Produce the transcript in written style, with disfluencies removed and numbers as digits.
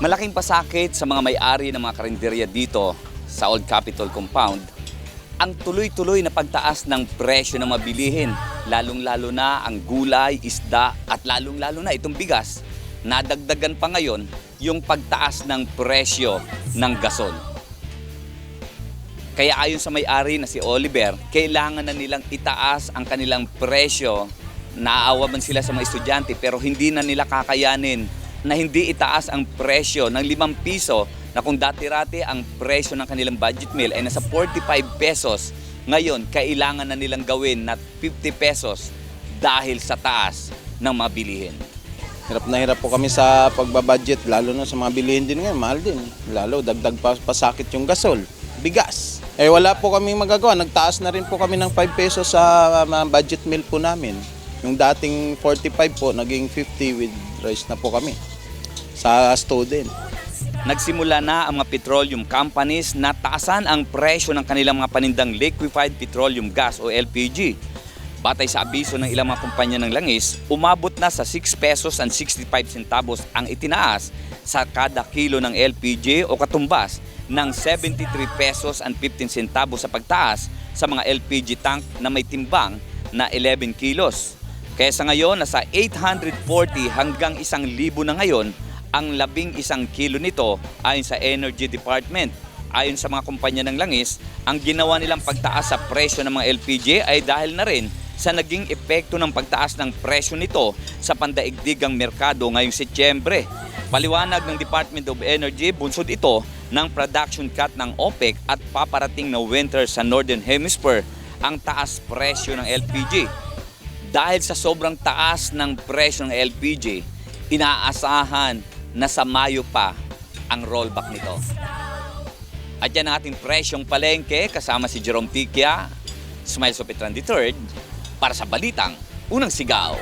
Malaking pasakit sa mga may-ari ng mga karinderya dito sa Old Capitol Compound ang tuloy-tuloy na pagtaas ng presyo ng mabilihin, lalong-lalo na ang gulay, isda at lalong-lalo na itong bigas. Nadagdagan pa ngayon yung pagtaas ng presyo ng gasol. Kaya ayon sa may-ari na si Oliver, kailangan na nilang itaas ang kanilang presyo. Naaawa man sila sa mga estudyante pero hindi na nila kakayanin na hindi itaas ang presyo ng 5 piso na kung dati-rati ang presyo ng kanilang budget meal ay nasa 45 pesos. Ngayon, kailangan na nilang gawin na 50 pesos dahil sa taas ng mga bilihin. Hirap na hirap po kami sa pagbabudget, lalo na sa mga bilihin din ngayon, mahal din. Lalo, dagdag pa pasakit yung gasol, bigas. Wala po kami magagawa, nagtaas na rin po kami ng 5 pesos sa budget meal po namin. Yung dating 45 po, naging 50 with rice na po kami sa student. Nagsimula na ang mga petroleum companies na taasan ang presyo ng kanilang mga panindang liquefied petroleum gas o LPG. Batay sa abiso ng ilang mga kumpanya ng langis, umabot na sa 6 pesos and 65 centavos ang itinaas sa kada kilo ng LPG o katumbas ng 73 pesos and 15 centavos sa pagtaas sa mga LPG tank na may timbang na 11 kilos. Kaya sa ngayon, nasa 840 hanggang 1,000 na ngayon ang 11 kilo nito ayon sa Energy Department. Ayon sa mga kumpanya ng langis, ang ginawa nilang pagtaas sa presyo ng mga LPG ay dahil na rin sa naging epekto ng pagtaas ng presyo nito sa pandaigdigang merkado ngayong Setyembre. Paliwanag ng Department of Energy, bunsod ito ng production cut ng OPEC at paparating na winter sa Northern Hemisphere ang taas presyo ng LPG. Dahil sa sobrang taas ng presyo ng LPG, inaasahan na sa Mayo pa ang rollback nito. At yan ang ating presyong palengke kasama si Jerome Tiquia, Smile Sopetran III, para sa Balitang Unang Sigaw.